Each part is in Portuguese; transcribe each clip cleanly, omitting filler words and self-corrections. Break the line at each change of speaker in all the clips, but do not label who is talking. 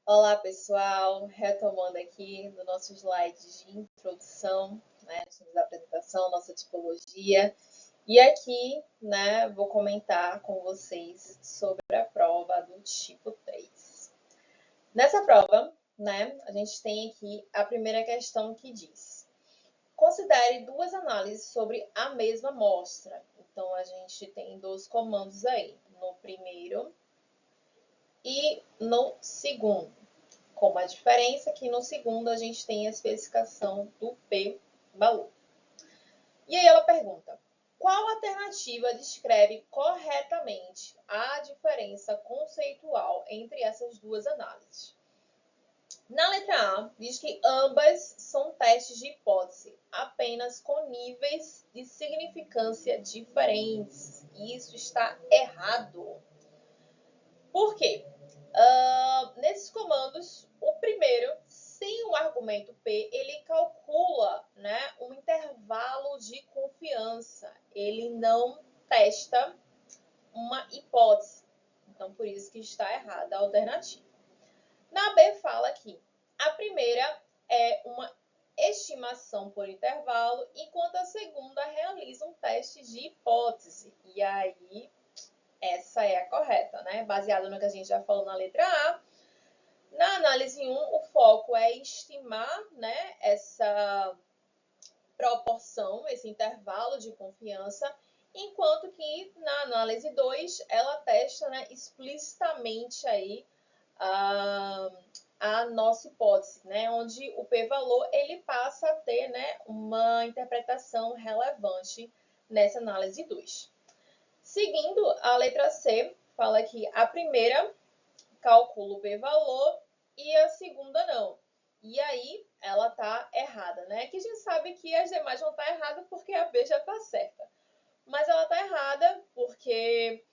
Olá, pessoal! Retomando aqui no nosso slide de introdução, né? Da apresentação, nossa tipologia. E aqui, né, vou comentar com vocês sobre a prova do tipo 3. Nessa prova, né, a gente tem aqui a primeira questão que diz: considere duas análises sobre a mesma amostra. Então, a gente tem dois comandos aí, no primeiro e no segundo. Com a diferença que no segundo a gente tem a especificação do p-valor. E aí ela pergunta: qual alternativa descreve corretamente a diferença conceitual entre essas duas análises? Na letra A, diz que ambas são testes de hipótese, apenas com níveis de significância diferentes. E isso está errado. Por quê? Nesses comandos, o primeiro, sem o argumento P, ele calcula, né, um intervalo de confiança. Ele não testa uma hipótese. Então, por isso que está errada a alternativa. Na B fala que a primeira é uma estimação por intervalo, enquanto a segunda realiza um teste de hipótese. E aí, essa é a correta, né? Baseado no que a gente já falou na letra A. Na análise 1, o foco é estimar, né, essa proporção, esse intervalo de confiança, enquanto que na análise 2, ela testa, né, explicitamente aí a nossa hipótese, né, onde o p-valor ele passa a ter, né, uma interpretação relevante nessa análise 2. Seguindo, a letra C fala que a primeira calcula o p-valor e a segunda não. E aí ela tá errada, né? Que a gente sabe que as demais vão estar erradas porque a B já tá certa. Mas ela tá errada porque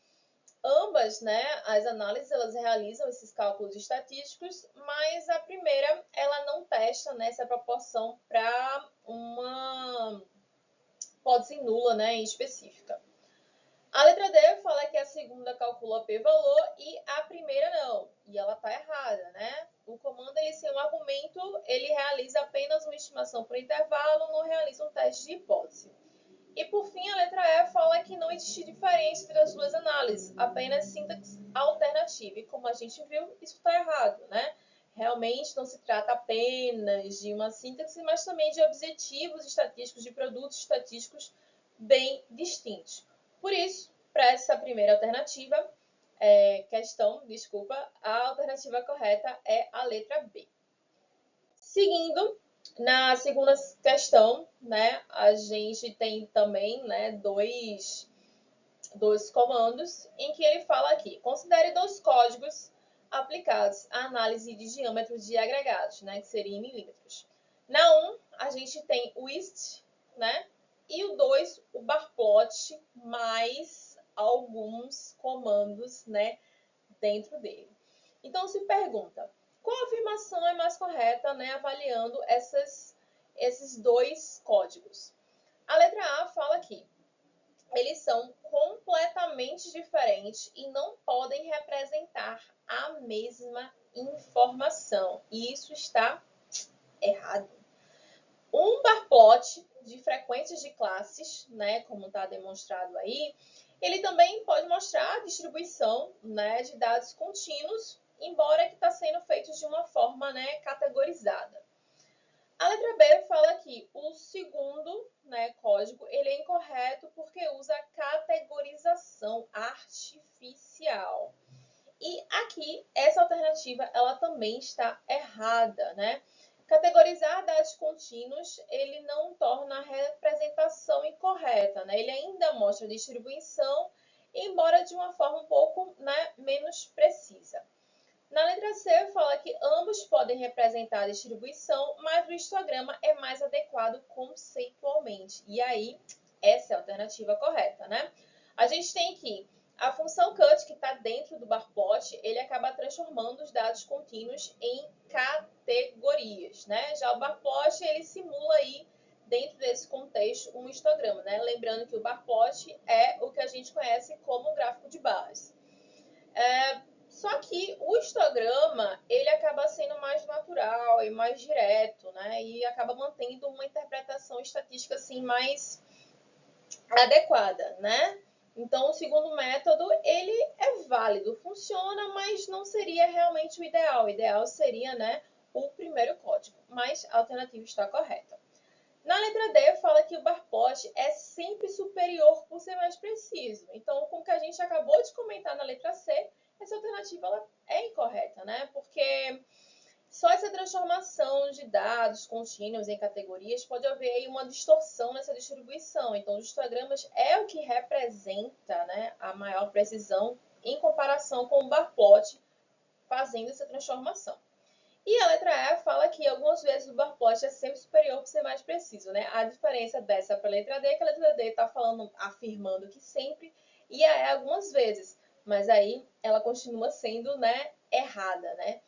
ambas, né, as análises elas realizam esses cálculos estatísticos, mas a primeira ela não testa nessa proporção para uma hipótese nula, né, em específica. A letra D fala que a segunda calcula p-valor e a primeira não. E ela está errada, né? O comando, ele sem um argumento, ele realiza apenas uma estimação por intervalo, não realiza um teste de hipótese. E por fim, a letra E fala que não existe diferença entre as duas análises, apenas sintaxe alternativa. E como a gente viu, isso está errado, né? Realmente não se trata apenas de uma síntese, mas também de objetivos estatísticos, de produtos estatísticos bem distintos. Por isso, para essa primeira alternativa, a alternativa correta é a letra B. Seguindo, na segunda questão, né, a gente tem também, né, dois comandos em que ele fala aqui: considere dois códigos aplicados à análise de diâmetros de agregados, né, que seria em milímetros. Na 1, a gente tem o IST, né, e o 2, o barplot, mais alguns comandos, né, dentro dele. Então, se pergunta, qual afirmação é mais correta, né, avaliando esses dois códigos? A letra A fala aqui: eles são completamente diferentes e não podem representar a mesma informação. E isso está errado. Um barplot de frequências de classes, né, como está demonstrado aí, ele também pode mostrar a distribuição, né, de dados contínuos, embora que está sendo feito de uma forma, né, categorizada. A letra B fala que o segundo, né, código ele é incorreto porque usa categorização artificial. E aqui, essa alternativa ela também está errada, né? Categorizar dados contínuos, ele não torna a representação incorreta, né? Ele ainda mostra a distribuição, embora de uma forma um pouco, né, menos precisa. Na letra C, fala que ambos podem representar a distribuição, mas o histograma é mais adequado conceitualmente. E aí, essa é a alternativa correta, né? A gente tem aqui a função cut, que está dentro do barplot, ele acaba transformando os dados contínuos em categorias, né? Já o barplot, ele simula aí, dentro desse contexto, um histograma, né? Lembrando que o barplot é o que a gente conhece como gráfico de barras. Só que o histograma, ele acaba mais direto, né? E acaba mantendo uma interpretação estatística assim mais adequada, né? Então, o segundo método, ele é válido, funciona, mas não seria realmente o ideal. O ideal seria, né, o primeiro código, mas a alternativa está correta. Na letra D, fala que o bar plot é sempre superior por ser mais preciso. Então, com o que a gente acabou de comentar na letra C, essa alternativa ela é incorreta, né? Porque só essa transformação de dados contínuos em categorias pode haver aí uma distorção nessa distribuição. Então, os histogramas é o que representa, né, a maior precisão em comparação com o bar plot fazendo essa transformação. E a letra E fala que algumas vezes o bar plot é sempre superior por ser mais preciso, né? A diferença dessa para a letra D é que a letra D está afirmando que sempre, e a E algumas vezes, mas aí ela continua sendo, né, errada, né?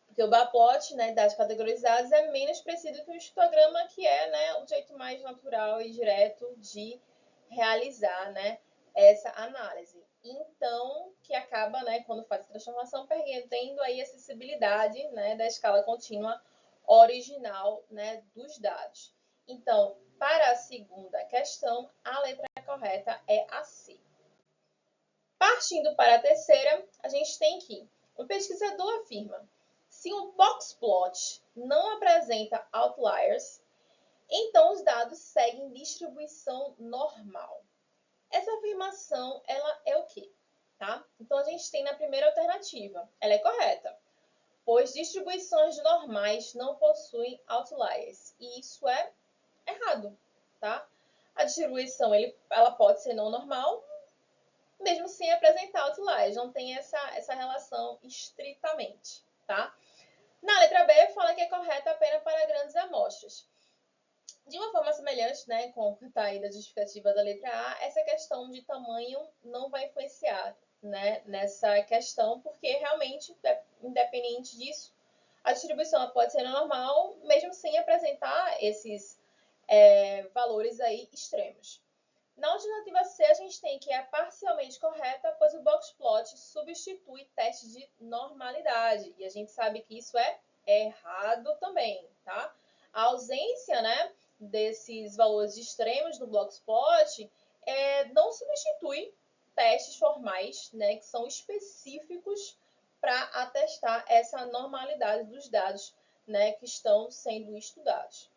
Porque o bar plot, né, dados categorizados é menos preciso que o histograma, que é, né, o jeito mais natural e direto de realizar, né, essa análise. Então, que acaba, né, quando faz a transformação, perdendo aí a acessibilidade, né, da escala contínua original, né, dos dados. Então, para a segunda questão, a letra correta é a C. Partindo para a terceira, a gente tem que o pesquisador afirma: se um boxplot não apresenta outliers, então os dados seguem distribuição normal. Essa afirmação, ela é o quê? Tá? Então, a gente tem na primeira alternativa, ela é correta, pois distribuições normais não possuem outliers, e isso é errado, tá? A distribuição, ela pode ser não normal, mesmo sem apresentar outliers, não tem essa relação estritamente, tá? Na letra B, fala que é correta apenas para grandes amostras. De uma forma semelhante, né, com o está aí da justificativa da letra A, essa questão de tamanho não vai influenciar, né, nessa questão, porque realmente, independente disso, a distribuição pode ser normal, mesmo sem apresentar esses valores aí extremos. Na alternativa C, a gente tem que é parcialmente correta, pois o boxplot substitui teste de normalidade. E a gente sabe que isso é errado também, tá? A ausência, né, desses valores extremos do boxplot não substitui testes formais, né, que são específicos para atestar essa normalidade dos dados, né, que estão sendo estudados.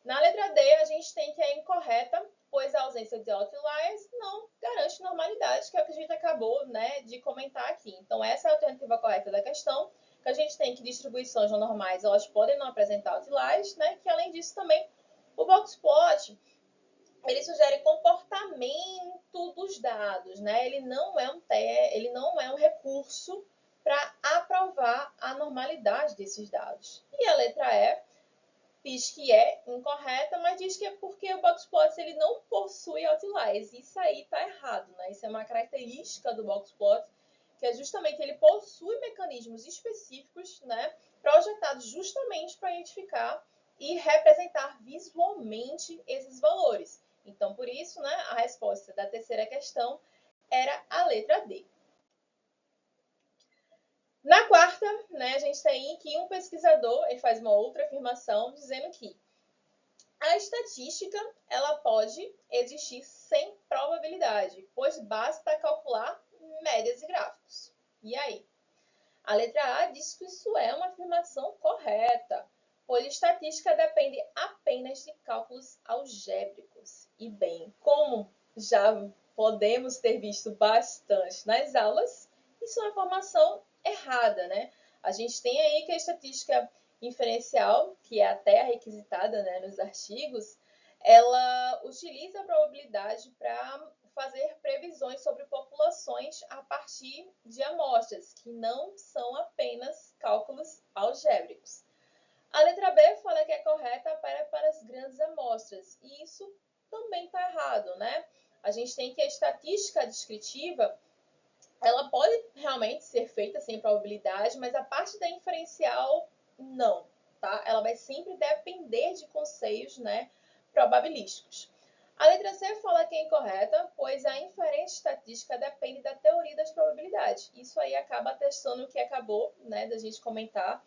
Na letra D, a gente tem que é incorreta, pois a ausência de outliers não garante normalidade, que é o que a gente acabou, né, de comentar aqui. Então, essa é a alternativa correta da questão, que a gente tem que distribuições não normais, elas podem não apresentar outliers, né, que além disso também, o boxplot, ele sugere comportamento dos dados, né, ele não é um recurso para aprovar a normalidade desses dados. E a letra E diz que é incorreta, mas diz que é porque o boxplot ele não possui outliers. Isso aí está errado, né? Isso é uma característica do boxplot, que é justamente ele possui mecanismos específicos, né, projetados justamente para identificar e representar visualmente esses valores. Então, por isso, né, a resposta da terceira questão era a letra D. Na quarta, né, a gente tem que um pesquisador ele faz uma outra afirmação dizendo que a estatística ela pode existir sem probabilidade, pois basta calcular médias e gráficos. E aí? A letra A diz que isso é uma afirmação correta, pois estatística depende apenas de cálculos algébricos. E bem, como já podemos ter visto bastante nas aulas, isso é uma informação errada, né? A gente tem aí que a estatística inferencial, que é até requisitada, né, nos artigos, ela utiliza a probabilidade para fazer previsões sobre populações a partir de amostras, que não são apenas cálculos algébricos. A letra B fala que é correta para as grandes amostras, e isso também está errado, né? A gente tem que a estatística descritiva ela pode realmente ser feita sem probabilidade, mas a parte da inferencial, não, tá? Ela vai sempre depender de conceitos, né, probabilísticos. A letra C fala que é incorreta, pois a inferência estatística depende da teoria das probabilidades. Isso aí acaba atestando o que acabou, né, da gente comentar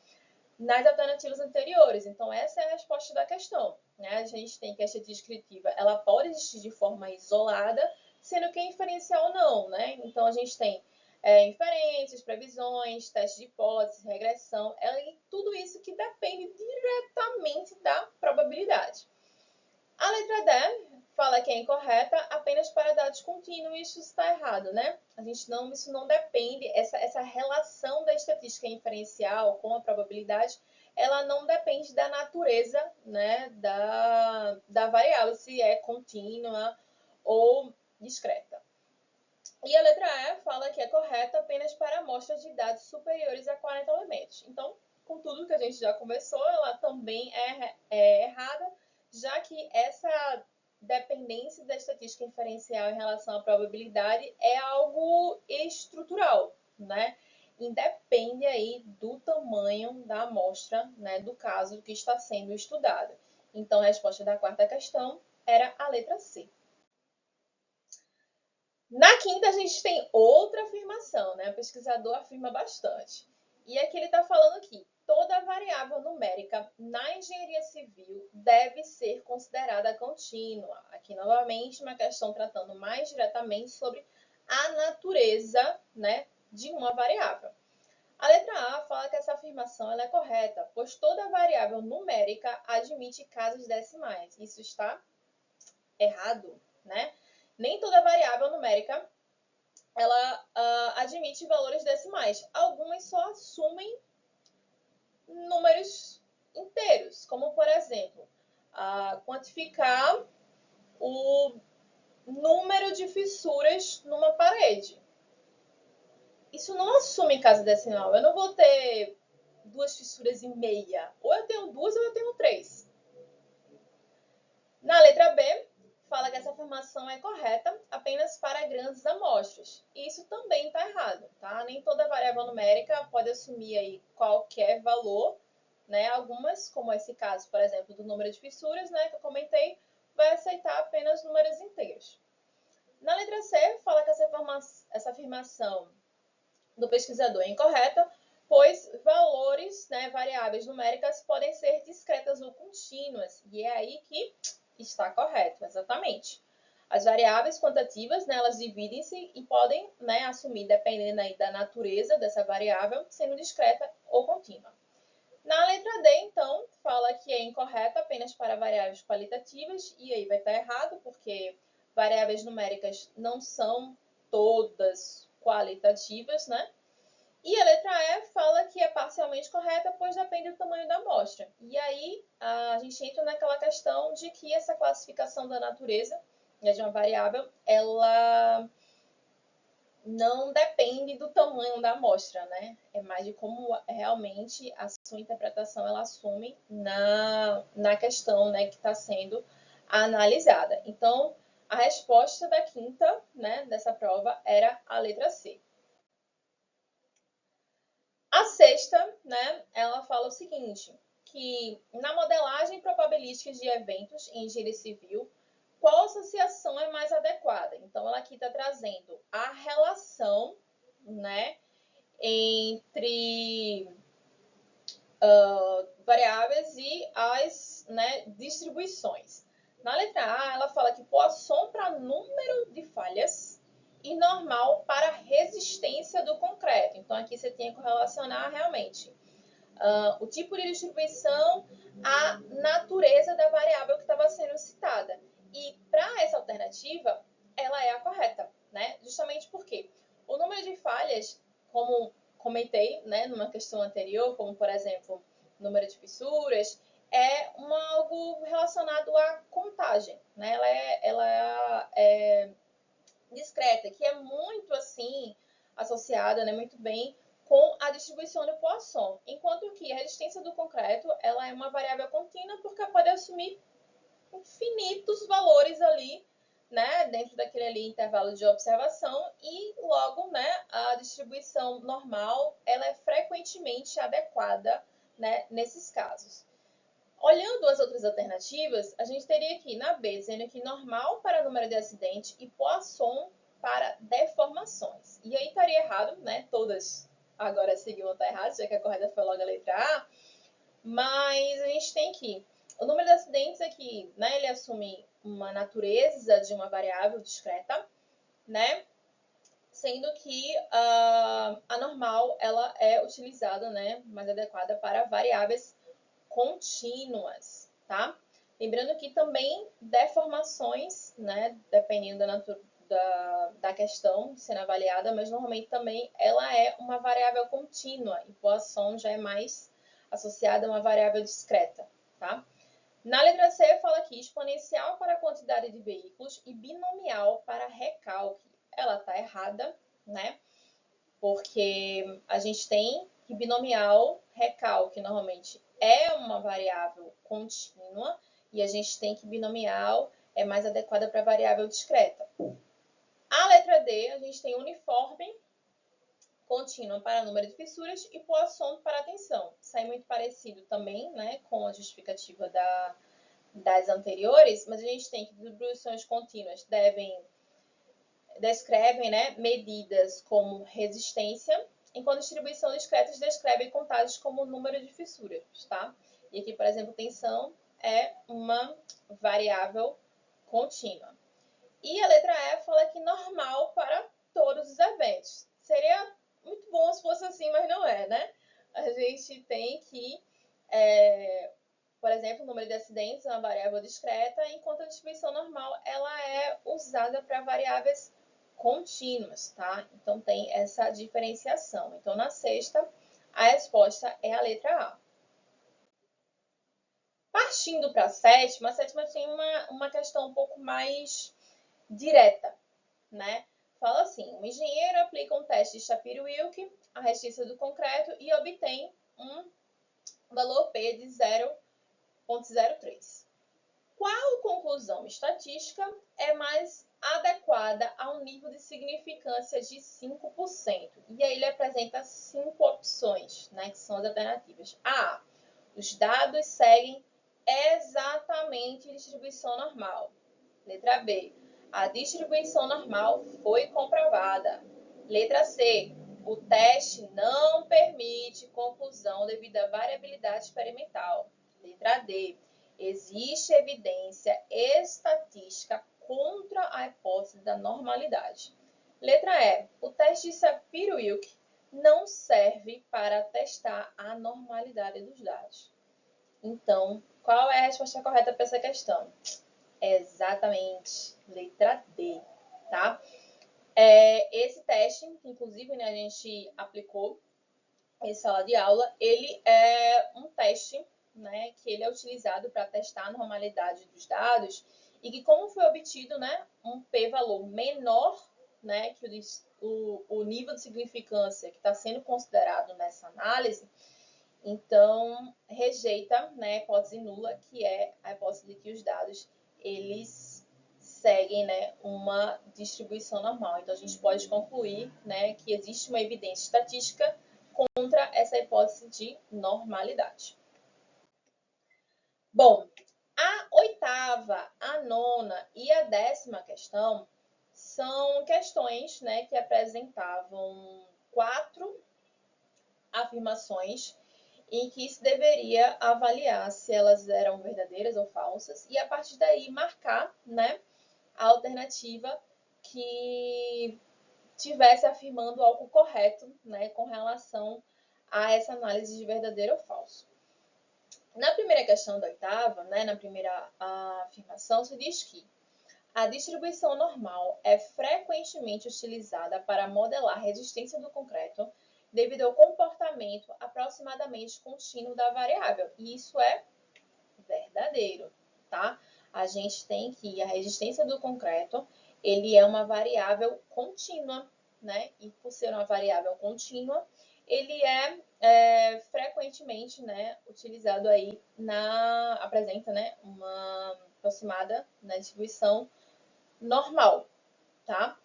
nas alternativas anteriores. Então, essa é a resposta da questão, né? A gente tem que a estatística descritiva, ela pode existir de forma isolada, sendo que a inferencial não, né? Então, a gente tem inferências, previsões, testes de hipótese, regressão, e tudo isso que depende diretamente da probabilidade. A letra D fala que é incorreta apenas para dados contínuos, isso está errado, né? Isso não depende, essa relação da estatística inferencial com a probabilidade, ela não depende da natureza, né, da variável, se é contínua ou discreta. E a letra E fala que é correta apenas para amostras de dados superiores a 40 elementos. Então, com tudo que a gente já conversou, ela também é errada, já que essa dependência da estatística inferencial em relação à probabilidade é algo estrutural, né? Independe aí do tamanho da amostra, né, do caso que está sendo estudado. Então, a resposta da quarta questão era a letra C. Na quinta, a gente tem outra afirmação, né? O pesquisador afirma bastante. E aqui ele está falando que toda variável numérica na engenharia civil deve ser considerada contínua. Aqui, novamente, uma questão tratando mais diretamente sobre a natureza, né, de uma variável. A letra A fala que essa afirmação ela é correta, pois toda variável numérica admite casas decimais. Isso está errado, né? Nem toda variável numérica ela admite valores decimais. Algumas só assumem números inteiros, como, por exemplo, quantificar o número de fissuras numa parede. Isso não assume casa decimal. Eu não vou ter 2 fissuras e meia. Ou eu tenho 2 ou eu tenho 3. Na letra B, fala que essa afirmação é correta apenas para grandes amostras. Isso também está errado, tá? Nem toda variável numérica pode assumir aí qualquer valor, né? Algumas, como esse caso, por exemplo, do número de fissuras, né, que eu comentei, vai aceitar apenas números inteiros. Na letra C, fala que essa afirmação do pesquisador é incorreta, pois valores, né, variáveis numéricas podem ser discretas ou contínuas, e é aí que está correto, exatamente. As variáveis quantitativas, né, elas dividem-se e podem, né, assumir, dependendo aí da natureza dessa variável, sendo discreta ou contínua. Na letra D, então, fala que é incorreta apenas para variáveis qualitativas, e aí vai estar errado, porque variáveis numéricas não são todas qualitativas, né? E a letra E fala que é parcialmente correta, pois depende do tamanho da amostra. E aí a gente entra naquela questão de que essa classificação da natureza, né, de uma variável, ela não depende do tamanho da amostra, né? É mais de como realmente a sua interpretação ela assume na questão, né, que está sendo analisada. Então, a resposta da quinta, né, dessa prova era a letra C. A sexta, né, ela fala o seguinte, que na modelagem probabilística de eventos em engenharia civil, qual associação é mais adequada? Então, ela aqui está trazendo a relação, né, entre variáveis e as, né, distribuições. Na letra A, ela fala que Poisson para número de falhas e normal para resistência do concreto. Então, aqui você tem que correlacionar realmente o tipo de distribuição, a natureza da variável que estava sendo citada. E para essa alternativa, ela é a correta, né? Justamente porque o número de falhas, como comentei, né, numa questão anterior, como por exemplo, número de fissuras, é algo relacionado à contagem, né? Ela é discreta, que é muito assim associada, né, muito bem com a distribuição do Poisson, enquanto que a resistência do concreto ela é uma variável contínua porque pode assumir infinitos valores ali, né, dentro daquele ali intervalo de observação e logo, né, a distribuição normal ela é frequentemente adequada, né, nesses casos. Olhando as outras alternativas, a gente teria aqui na B, dizendo que normal para número de acidente e Poisson para deformações. E aí estaria errado, né? Todas agora seguiam estar erradas, já que a correta foi logo a letra A, Mas a gente tem que o número de acidentes aqui, né, ele assume uma natureza de uma variável discreta, né, sendo que a normal ela é utilizada, né, mais adequada para variáveis contínuas, tá? Lembrando que também deformações, né, dependendo da questão sendo avaliada, mas normalmente também ela é uma variável contínua e Poisson já é mais associada a uma variável discreta, tá? Na letra C, fala aqui exponencial para a quantidade de veículos e binomial para recalque. Ela está errada, né? Porque a gente tem que binomial, recalque, normalmente é uma variável contínua e a gente tem que binomial é mais adequada para variável discreta. A letra D, a gente tem uniforme contínua para número de fissuras e Poisson para tensão. Isso é muito parecido também, né, com a justificativa das anteriores, mas a gente tem que distribuições contínuas descrevem, né, medidas como resistência, enquanto distribuição discretas descrevem contagens como número de fissuras, tá? E aqui, por exemplo, tensão é uma variável contínua. E a letra E fala que normal para todos os eventos. Seria muito bom se fosse assim, mas não é, né? A gente tem que, por exemplo, o número de acidentes é uma variável discreta, enquanto a distribuição normal ela é usada para variáveis contínuas, tá? Então tem essa diferenciação. Então na sexta, a resposta é a letra A. Partindo para a sétima tem uma questão um pouco mais direta, né? Fala assim, o engenheiro aplica um teste de Shapiro-Wilk à resistência do concreto e obtém um valor P de 0,03. Qual conclusão estatística é mais adequada ao nível de significância de 5%? E aí ele apresenta 5 opções, né, que são as alternativas. A. Os dados seguem exatamente a distribuição normal. Letra B. A distribuição normal foi comprovada. Letra C. O teste não permite conclusão devido à variabilidade experimental. Letra D. Existe evidência estatística contra a hipótese da normalidade. Letra E. O teste de Shapiro-Wilk não serve para testar a normalidade dos dados. Então, qual é a resposta correta para essa questão? Exatamente, letra D, tá? Esse teste, que inclusive, né, a gente aplicou em sala de aula, ele é um teste, né, que ele é utilizado para testar a normalidade dos dados e que como foi obtido, né, um p-valor menor, né, que o nível de significância que está sendo considerado nessa análise, então rejeita, né, a hipótese nula, que é a hipótese de que os dados eles seguem, né, uma distribuição normal. Então a gente pode concluir, né, que existe uma evidência estatística contra essa hipótese de normalidade. Bom, a oitava, a nona e a 10ª questão são questões, né, que apresentavam 4 afirmações em que se deveria avaliar se elas eram verdadeiras ou falsas e a partir daí marcar, né, a alternativa que tivesse afirmando algo correto, né, com relação a essa análise de verdadeiro ou falso. Na primeira questão da oitava, né, na primeira afirmação, se diz que a distribuição normal é frequentemente utilizada para modelar a resistência do concreto devido ao comportamento aproximadamente contínuo da variável. E isso é verdadeiro, tá? A gente tem que a resistência do concreto, ele é uma variável contínua, né? E por ser uma variável contínua, ele é frequentemente, né, utilizado aí apresenta, né, uma aproximada na distribuição normal, tá?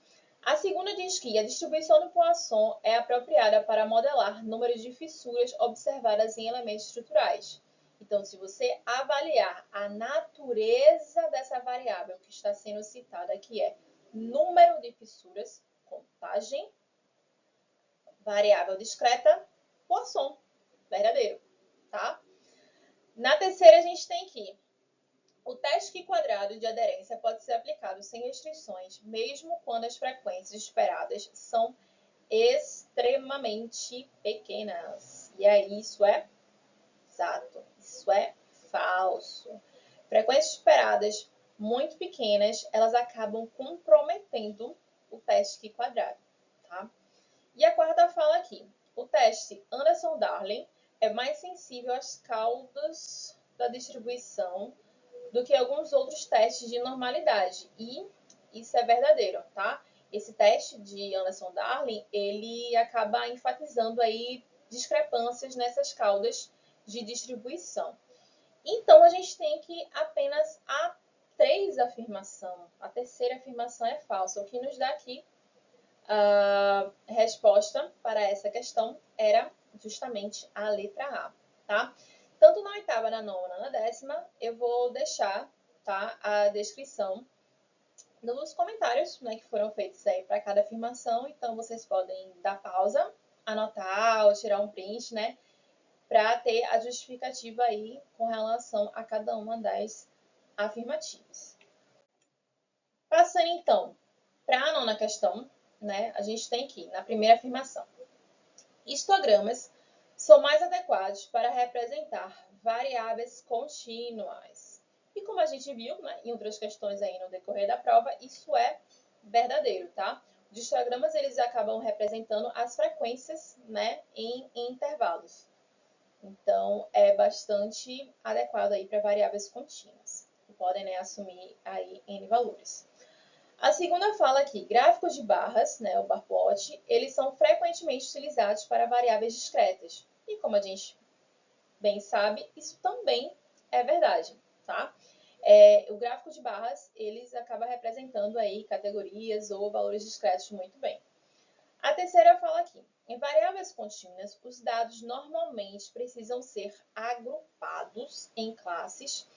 A segunda diz que a distribuição do Poisson é apropriada para modelar números de fissuras observadas em elementos estruturais. Então, se você avaliar a natureza dessa variável que está sendo citada, que é número de fissuras, contagem, variável discreta, Poisson, verdadeiro, tá? Na terceira, a gente tem que o teste quadrado de aderência pode ser aplicado sem restrições, mesmo quando as frequências esperadas são extremamente pequenas. E aí, isso é exato, isso é falso. Frequências esperadas muito pequenas, elas acabam comprometendo o teste quadrado, tá? E a quarta fala aqui, o teste Anderson-Darling é mais sensível às caudas da distribuição do que alguns outros testes de normalidade. E isso é verdadeiro, tá? Esse teste de Anderson-Darling, ele acaba enfatizando aí discrepâncias nessas caudas de distribuição. Então, a gente tem que apenas a afirmação. A terceira afirmação é falsa. O que nos dá aqui a resposta para essa questão era justamente a letra A, tá? Tanto na oitava, na nona, na décima, eu vou deixar, tá, a descrição nos comentários, né, que foram feitos aí para cada afirmação. Então, vocês podem dar pausa, anotar ou tirar um print, né, para ter a justificativa aí com relação a cada uma das afirmativas. Passando, então, para a nona questão, né, a gente tem aqui, na primeira afirmação, histogramas são mais adequados para representar variáveis contínuas. E como a gente viu, né, em outras questões aí no decorrer da prova, isso é verdadeiro, tá? Os histogramas, eles acabam representando as frequências, né, em intervalos. Então, é bastante adequado aí para variáveis contínuas, que podem, né, assumir aí N valores. A segunda fala aqui, gráficos de barras, né, o bar plot, eles são frequentemente utilizados para variáveis discretas. E como a gente bem sabe, isso também é verdade, tá? O gráfico de barras, eles acabam representando aí categorias ou valores discretos muito bem. A terceira fala aqui, em variáveis contínuas, os dados normalmente precisam ser agrupados em classes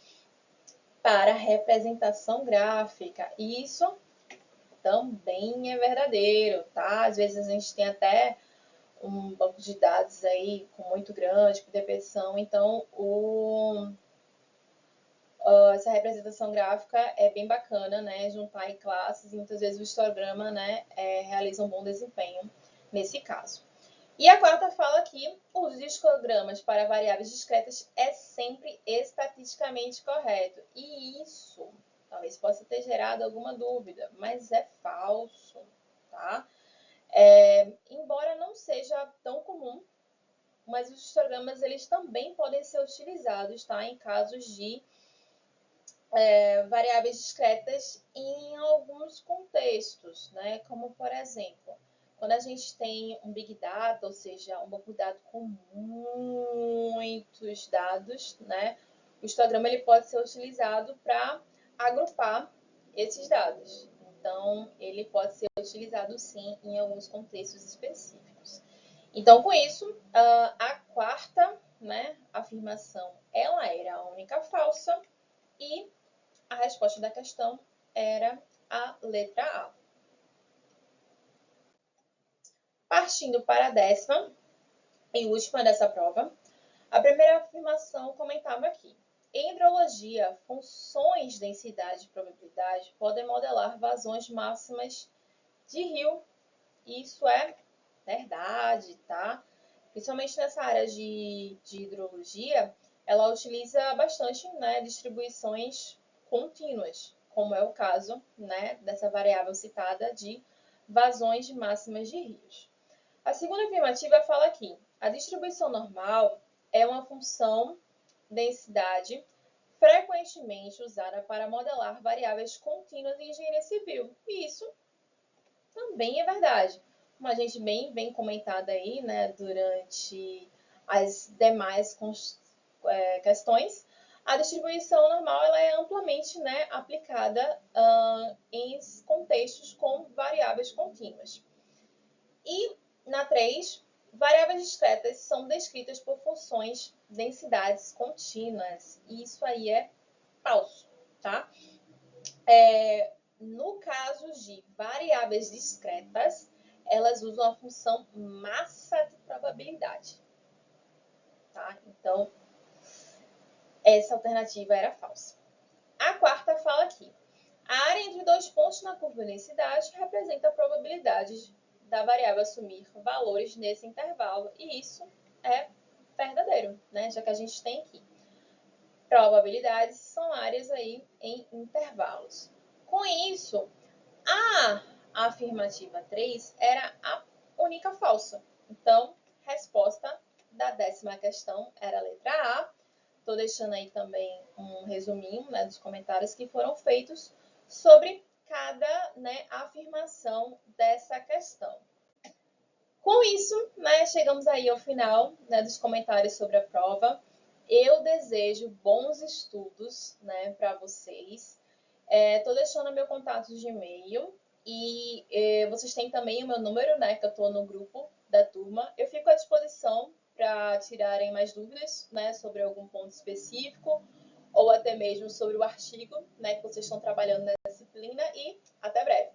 para representação gráfica. Isso também é verdadeiro, tá? Às vezes a gente tem até um banco de dados aí com muito grande, com repetição, então essa representação gráfica é bem bacana, né? Juntar em classes e muitas vezes o histograma, né, realiza um bom desempenho nesse caso. E a quarta fala que o uso de histogramas para variáveis discretas é sempre estatisticamente correto. E isso talvez possa ter gerado alguma dúvida, mas é falso, tá? Embora não seja tão comum, mas os histogramas eles também podem ser utilizados, tá? Em casos de variáveis discretas em alguns contextos, né? Como, por exemplo, quando a gente tem um Big Data, ou seja, um banco de dados com muitos dados, né? O histograma ele pode ser utilizado para agrupar esses dados. Então, ele pode ser utilizado, sim, em alguns contextos específicos. Então, com isso, a quarta, né, afirmação, ela era a única falsa e a resposta da questão era a letra A. Partindo para a décima e última dessa prova, a primeira afirmação comentava aqui. Em hidrologia, funções densidade e probabilidade podem modelar vazões máximas de rio. Isso é verdade, tá? Principalmente nessa área de hidrologia, ela utiliza bastante, né, distribuições contínuas, como é o caso, né, dessa variável citada de vazões máximas de rios. A segunda afirmativa fala aqui, a distribuição normal é uma função densidade frequentemente usada para modelar variáveis contínuas em engenharia civil. E isso também é verdade. Como a gente bem comentada aí, né, durante as demais questões, a distribuição normal ela é amplamente, né, aplicada em contextos com variáveis contínuas. E na 3, variáveis discretas são descritas por funções densidades contínuas. E isso aí é falso, tá? No caso de variáveis discretas, elas usam a função massa de probabilidade. Tá? Então, essa alternativa era falsa. A quarta fala aqui: a área entre dois pontos na curva de densidade representa a probabilidade da variável assumir valores nesse intervalo. E isso é verdadeiro, né? Já que a gente tem aqui probabilidades são áreas aí em intervalos. Com isso, a afirmativa 3 era a única falsa. Então, resposta da 10ª questão era a letra A. Estou deixando aí também um resuminho, né, dos comentários que foram feitos sobre cada, né, afirmação dessa questão. Com isso, né, chegamos aí ao final, né, dos comentários sobre a prova. Eu desejo bons estudos, né, para vocês. Estou deixando meu contato de e-mail e vocês têm também o meu número, né, que eu estou no grupo da turma. Eu fico à disposição para tirarem mais dúvidas, né, sobre algum ponto específico ou até mesmo sobre o artigo, né, que vocês estão trabalhando nessa disciplina, e até breve.